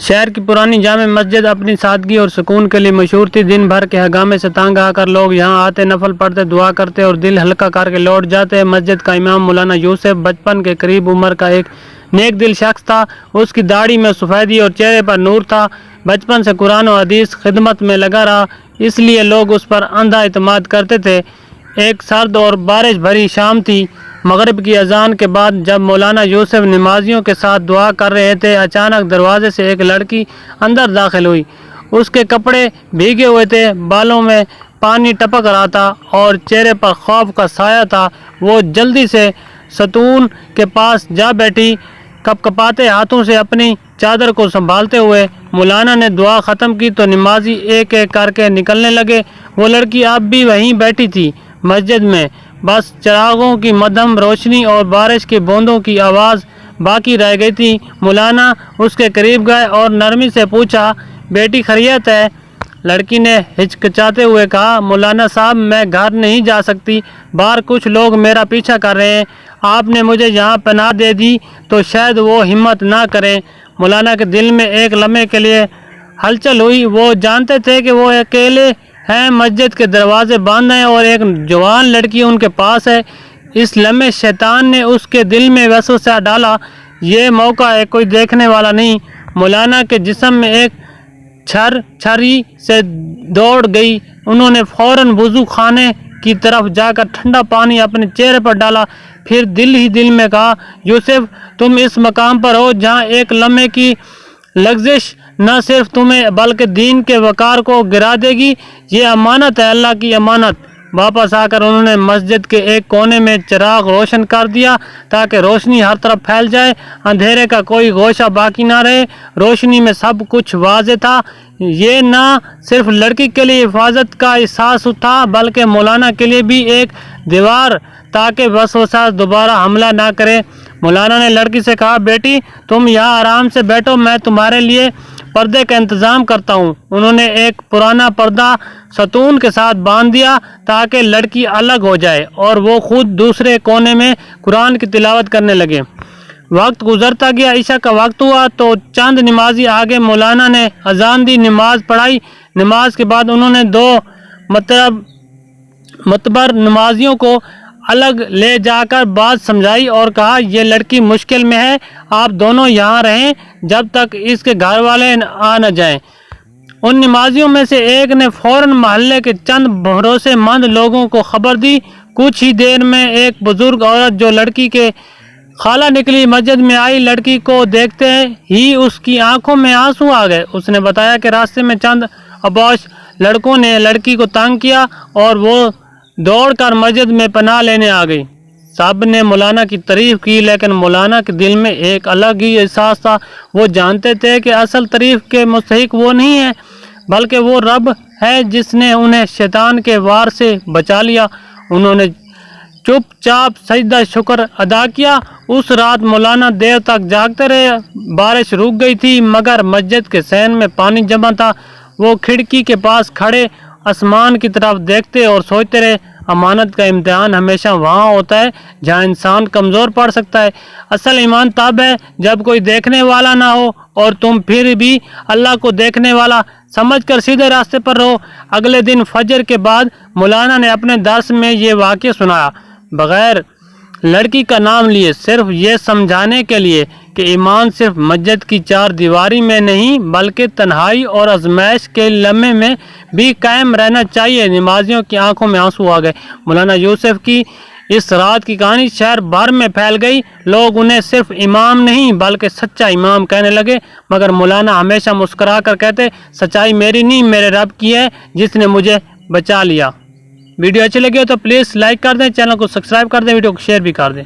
شہر کی پرانی جامع مسجد اپنی سادگی اور سکون کے لیے مشہور تھی۔ دن بھر کے ہنگامے سے تنگ آ کر لوگ یہاں آتے، نفل پڑھتے، دعا کرتے اور دل ہلکا کر کے لوٹ جاتے۔ مسجد کا امام مولانا یوسف بچپن کے قریب عمر کا ایک نیک دل شخص تھا۔ اس کی داڑھی میں سفیدی اور چہرے پر نور تھا۔ بچپن سے قرآن و حدیث خدمت میں لگا رہا، اس لیے لوگ اس پر اندھا اعتماد کرتے تھے۔ ایک سرد اور بارش بھری شام تھی۔ مغرب کی اذان کے بعد جب مولانا یوسف نمازیوں کے ساتھ دعا کر رہے تھے، اچانک دروازے سے ایک لڑکی اندر داخل ہوئی۔ اس کے کپڑے بھیگے ہوئے تھے، بالوں میں پانی ٹپک رہا تھا اور چہرے پر خوف کا سایہ تھا۔ وہ جلدی سے ستون کے پاس جا بیٹھی، کپکپاتے ہاتھوں سے اپنی چادر کو سنبھالتے ہوئے۔ مولانا نے دعا ختم کی تو نمازی ایک ایک کر کے نکلنے لگے۔ وہ لڑکی اب بھی وہیں بیٹھی تھی۔ مسجد میں بس چراغوں کی مدھم روشنی اور بارش کی بوندوں کی آواز باقی رہ گئی تھی۔ مولانا اس کے قریب گئے اور نرمی سے پوچھا، بیٹی خیریت ہے؟ لڑکی نے ہچکچاتے ہوئے کہا، مولانا صاحب میں گھر نہیں جا سکتی، باہر کچھ لوگ میرا پیچھا کر رہے ہیں۔ آپ نے مجھے یہاں پناہ دے دی تو شاید وہ ہمت نہ کریں۔ مولانا کے دل میں ایک لمحے کے لیے ہلچل ہوئی۔ وہ جانتے تھے کہ وہ اکیلے ہیں، مسجد کے دروازے بند ہیں اور ایک جوان لڑکی ان کے پاس ہے۔ اس لمحے شیطان نے اس کے دل میں وسوسہ ڈالا، یہ موقع ہے، کوئی دیکھنے والا نہیں۔ مولانا کے جسم میں ایک چھری سے دوڑ گئی۔ انہوں نے فوراً وضو خانے کی طرف جا کر ٹھنڈا پانی اپنے چہرے پر ڈالا، پھر دل ہی دل میں کہا، یوسف تم اس مقام پر ہو جہاں ایک لمحے کی لغزش نہ صرف تمہیں بلکہ دین کے وقار کو گرا دے گی۔ یہ امانت ہے، اللہ کی امانت۔ واپس آ کر انہوں نے مسجد کے ایک کونے میں چراغ روشن کر دیا تاکہ روشنی ہر طرف پھیل جائے، اندھیرے کا کوئی گوشہ باقی نہ رہے۔ روشنی میں سب کچھ واضح تھا۔ یہ نہ صرف لڑکی کے لیے حفاظت کا احساس تھا بلکہ مولانا کے لیے بھی ایک دیوار، تاکہ وسوسہ دوبارہ حملہ نہ کرے۔ مولانا نے لڑکی سے کہا، بیٹی تم یہاں آرام سے بیٹھو، میں تمہارے لیے پردے کا انتظام کرتا ہوں۔ انہوں نے ایک پرانا پردہ ستون کے ساتھ باندھ دیا تاکہ لڑکی الگ ہو جائے اور وہ خود دوسرے کونے میں قرآن کی تلاوت کرنے لگے۔ وقت گزرتا گیا، عشاء کا وقت ہوا تو چند نمازی آگے مولانا نے اذان دی، نماز پڑھائی۔ نماز کے بعد انہوں نے دو معتبر نمازیوں کو الگ لے جا کر بات سمجھائی اور کہا، یہ لڑکی مشکل میں ہے، آپ دونوں یہاں رہیں جب تک اس کے گھر والے آ نہ جائیں۔ ان نمازیوں میں سے ایک نے فوراً محلے کے چند بھروسے مند لوگوں کو خبر دی۔ کچھ ہی دیر میں ایک بزرگ عورت جو لڑکی کے خالہ نکلی مسجد میں آئی۔ لڑکی کو دیکھتے ہی اس کی آنکھوں میں آنسو آ گئے۔ اس نے بتایا کہ راستے میں چند ابوش لڑکوں نے لڑکی کو تنگ کیا اور وہ دوڑ کر مسجد میں پناہ لینے آ گئی۔ سب نے مولانا کی تعریف کی، لیکن مولانا کے دل میں ایک الگ ہی احساس تھا۔ وہ جانتے تھے کہ اصل تعریف کے مستحق وہ نہیں ہے بلکہ وہ رب ہے جس نے انہیں شیطان کے وار سے بچا لیا۔ انہوں نے چپ چاپ سجدہ شکر ادا کیا۔ اس رات مولانا دیر تک جاگتے رہے۔ بارش رک گئی تھی مگر مسجد کے صحن میں پانی جمع تھا۔ وہ کھڑکی کے پاس کھڑے آسمان کی طرف دیکھتے اور سوچتے رہے، امانت کا امتحان ہمیشہ وہاں ہوتا ہے جہاں انسان کمزور پڑ سکتا ہے۔ اصل ایمان تب ہے جب کوئی دیکھنے والا نہ ہو اور تم پھر بھی اللہ کو دیکھنے والا سمجھ کر سیدھے راستے پر رہو۔ اگلے دن فجر کے بعد مولانا نے اپنے درس میں یہ واقعہ سنایا، بغیر لڑکی کا نام لیے، صرف یہ سمجھانے کے لیے کہ ایمان صرف مسجد کی چار دیواری میں نہیں بلکہ تنہائی اور آزمائش کے لمحے میں بھی قائم رہنا چاہیے۔ نمازیوں کی آنکھوں میں آنسو آ گئے۔ مولانا یوسف کی اس رات کی کہانی شہر بھر میں پھیل گئی۔ لوگ انہیں صرف امام نہیں بلکہ سچا امام کہنے لگے، مگر مولانا ہمیشہ مسکرا کر کہتے، سچائی میری نہیں، میرے رب کی ہے جس نے مجھے بچا لیا۔ ویڈیو اچھی لگی ہو تو پلیز لائک کر دیں، چینل کو سبسکرائب کر دیں، ویڈیو کو شیئر بھی کر دیں۔